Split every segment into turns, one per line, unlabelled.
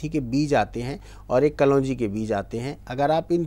मेथी के बीज आते हैं और एक कलौंजी के बीज आते हैं। अगर आप इन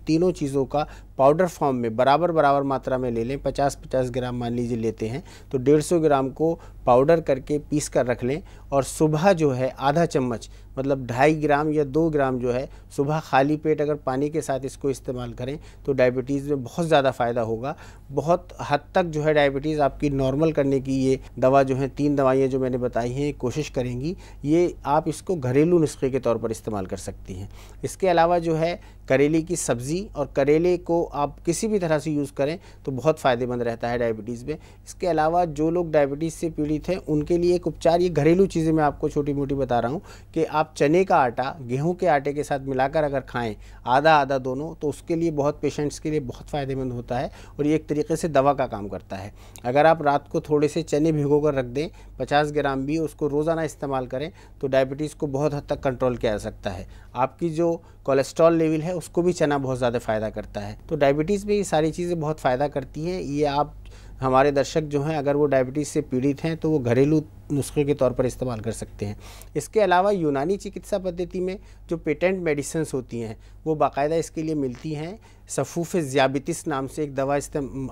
तीनों चीज़ों का पाउडर फॉर्म में बराबर मात्रा में ले लें, 50-50 ग्राम मान लीजिए लेते हैं, तो 150 ग्राम को पाउडर करके पीस कर रख लें और सुबह जो है आधा चम्मच मतलब 2.5 ग्राम या 2 ग्राम जो है सुबह खाली पेट अगर पानी के साथ इसको इस्तेमाल करें तो डायबिटीज़ में बहुत ज़्यादा फ़ायदा होगा। बहुत हद तक जो है डायबिटीज़ आपकी नॉर्मल करने की ये दवा जो है 3 दवाइयाँ जो मैंने बताई हैं कोशिश करेंगी। ये आप इसको घरेलू नुस्खे के तौर पर इस्तेमाल कर सकती हैं। इसके अलावा जो है करेले की सब्ज़ी और करेले को आप किसी भी तरह से यूज़ करें तो बहुत फ़ायदेमंद रहता है डायबिटीज़ में। इसके अलावा जो लोग डायबिटीज़ से पीड़ित हैं उनके लिए एक उपचार, ये घरेलू चीज़ें मैं आपको छोटी मोटी बता रहा हूँ कि आप चने का आटा गेहूं के आटे के साथ मिलाकर अगर खाएं आधा आधा दोनों, तो उसके लिए बहुत पेशेंट्स के लिए बहुत फ़ायदेमंद होता है और ये एक तरीके से दवा का काम करता है। अगर आप रात को थोड़े से चने भिगो कर रख दें, 50 ग्राम भी, उसको रोज़ाना इस्तेमाल करें तो डायबिटीज़ को बहुत हद तक कंट्रोल किया जा सकता है। आपकी जो कोलेस्ट्रॉल लेवल है उसको भी चना बहुत ज़्यादा फ़ायदा करता है। तो डायबिटीज़ में ये सारी चीज़ें बहुत फ़ायदा करती हैं। ये आप हमारे दर्शक जो हैं अगर वो डायबिटीज़ से पीड़ित हैं तो वो घरेलू नुस्खे के तौर पर इस्तेमाल कर सकते हैं। इसके अलावा यूनानी चिकित्सा पद्धति में जो पेटेंट मेडिसिन्स होती हैं वो बाकायदा इसके लिए मिलती हैं। सफ़ूफ़ ज़ियाबितिस नाम से एक दवा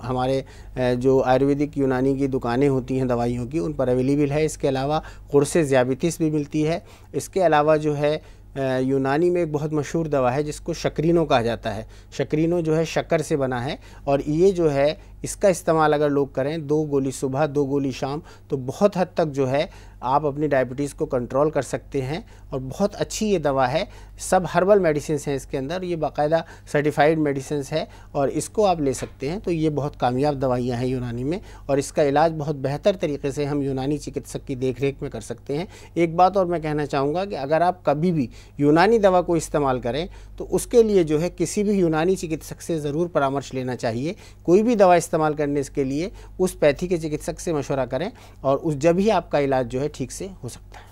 हमारे जो आयुर्वेदिक यूनानी की दुकानें होती हैं दवाइयों की, उन पर अवेलेबल है। इसके अलावा कुर्स ज़ियाबितिस भी मिलती है। इसके अलावा जो है यूनानी में एक बहुत मशहूर दवा है जिसको शक्रीनो कहा जाता है। शक्रीनो जो है शक्कर से बना है और ये जो है इसका इस्तेमाल अगर लोग करें 2 गोली सुबह 2 गोली शाम, तो बहुत हद तक जो है आप अपनी डायबिटीज़ को कंट्रोल कर सकते हैं और बहुत अच्छी ये दवा है। सब हर्बल मेडिसिन्स हैं इसके अंदर, ये बाकायदा सर्टिफाइड मेडिसिन्स है और इसको आप ले सकते हैं। तो ये बहुत कामयाब दवाइयाँ हैं यूनानी में और इसका इलाज बहुत बेहतर तरीके से हम यूनानी चिकित्सक की देखरेख में कर सकते हैं। एक बात और मैं कहना चाहूँगा कि अगर आप कभी भी यूनानी दवा को इस्तेमाल करें तो उसके लिए जो है किसी भी यूनानी चिकित्सक से ज़रूर परामर्श लेना चाहिए। कोई भी दवा इस्तेमाल करने के लिए उस पैथी के चिकित्सक से मशवरा करें और उस जब ही आपका इलाज जो है ठीक से हो सकता है।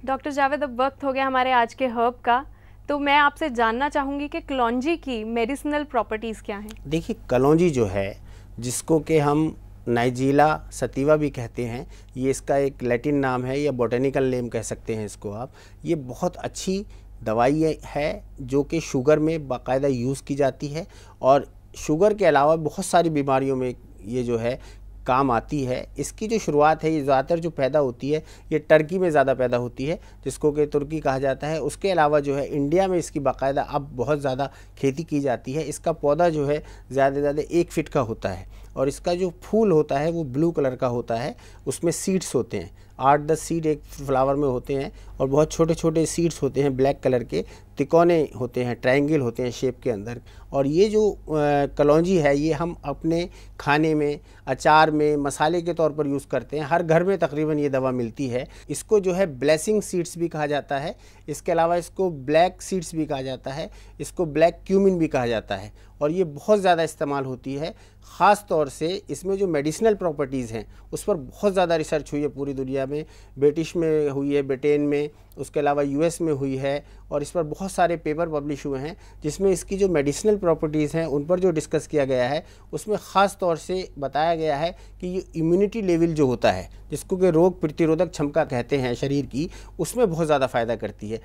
डॉक्टर जावेद, अब वक्त हो गया हमारे आज के हर्ब का, तो मैं आपसे जानना चाहूँगी कि कलौंजी की मेडिसिनल प्रॉपर्टीज़ क्या हैं? देखिए,
कलौंजी जो है जिसको कि हम नाइजीला सतीवा भी कहते हैं, ये इसका एक लैटिन नाम है या बॉटेनिकल नेम कह सकते हैं इसको आप। ये बहुत अच्छी दवाई है जो कि शुगर में बाकायदा यूज़ की जाती है और शुगर के अलावा बहुत सारी बीमारियों में ये जो है काम आती है। इसकी जो शुरुआत है ये ज़्यादातर जो पैदा होती है ये टर्की में ज़्यादा पैदा होती है जिसको कि तुर्की कहा जाता है। उसके अलावा जो है इंडिया में इसकी बाकायदा अब बहुत ज़्यादा खेती की जाती है। इसका पौधा जो है ज़्यादा से ज़्यादा 1 फीट का होता है और इसका जो फूल होता है वो ब्लू कलर का होता है। उसमें सीड्स होते हैं, 8-10 सीड एक फ्लावर में होते हैं और बहुत छोटे छोटे सीड्स होते हैं, ब्लैक कलर के तिकोने होते हैं, ट्रायंगल होते हैं शेप के अंदर। और ये जो कलौंजी है ये हम अपने खाने में, अचार में, मसाले के तौर पर यूज़ करते हैं। हर घर में तकरीबन ये दवा मिलती है। इसको जो है ब्लेसिंग सीड्स भी कहा जाता है। इसके अलावा इसको ब्लैक सीड्स भी कहा जाता है, इसको ब्लैक क्यूमिन भी कहा जाता है और ये बहुत ज़्यादा इस्तेमाल होती है। ख़ास तौर से इसमें जो मेडिसिनल प्रॉपर्टीज़ हैं उस पर बहुत ज़्यादा रिसर्च हुई है पूरी दुनिया में। ब्रिटिश में हुई है, ब्रिटेन में, उसके अलावा यूएस में हुई है और इस पर बहुत सारे पेपर पब्लिश हुए हैं जिसमें इसकी जो मेडिसिनल प्रॉपर्टीज़ हैं उन पर जो डिस्कस किया गया है उसमें ख़ास तौर से बताया गया है कि ये इम्यूनिटी लेवल जो होता है जिसको कि रोग प्रतिरोधक क्षमता कहते हैं शरीर की, उसमें बहुत ज़्यादा फ़ायदा करती है।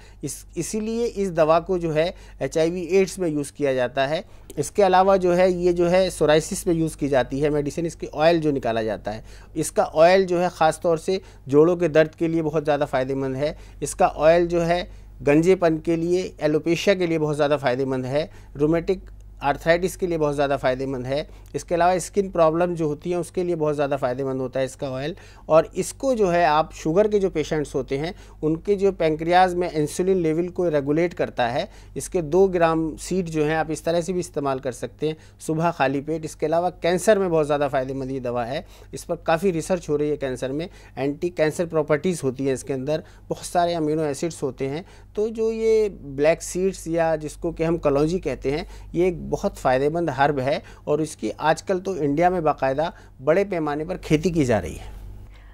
इसीलिए इस दवा को जो है HIV एड्स में यूज़ किया जाता है। इसके अलावा जो है ये जो है सोराइसिस में यूज़ की जाती है मेडिसिन। इसकी ऑयल जो निकाला जाता है, इसका ऑयल जो है ख़ास तौर से जोड़ों के दर्द के लिए बहुत ज़्यादा फ़ायदेमंद है। इसका ऑयल जो है गंजेपन के लिए, एलोपेशिया के लिए बहुत ज़्यादा फ़ायदेमंद है, रोमेटिक आर्थराइटिस के लिए बहुत ज़्यादा फ़ायदेमंद है। इसके अलावा स्किन प्रॉब्लम जो होती है उसके लिए बहुत ज़्यादा फ़ायदेमंद होता है इसका ऑयल। और इसको जो है आप शुगर के जो पेशेंट्स होते हैं उनके जो पैंक्रियाज में इंसुलिन लेवल को रेगुलेट करता है। इसके 2 ग्राम सीड जो हैं आप इस तरह से भी इस्तेमाल कर सकते हैं सुबह खाली पेट। इसके अलावा कैंसर में बहुत ज़्यादा फ़ायदेमंद ये दवा है। इस पर काफ़ी रिसर्च हो रही है। कैंसर में एंटी कैंसर प्रॉपर्टीज़ होती हैं इसके अंदर, बहुत सारे अमीनो एसिड्स होते हैं। तो जो ये ब्लैक सीड्स या जिसको कि हम कलौंजी कहते हैं ये एक बहुत फ़ायदेमंद हर्ब है और इसकी आजकल तो इंडिया में बाकायदा बड़े पैमाने पर खेती की जा रही है।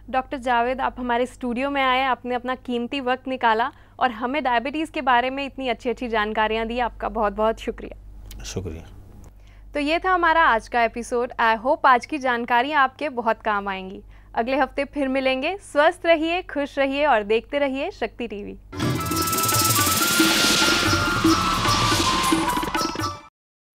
डॉक्टर जावेद, आप हमारे स्टूडियो में आए, आपने अपना कीमती वक्त निकाला और हमें डायबिटीज़ के बारे में इतनी अच्छी अच्छी जानकारियाँ दी। आपका बहुत बहुत शुक्रिया।
शुक्रिया।
तो ये था हमारा आज का एपिसोड। आई होप आज की जानकारियाँ आपके बहुत काम आएंगी। अगले हफ्ते फिर मिलेंगे। स्वस्थ रहिए, खुश रहिए और देखते रहिए शक्ति टीवी।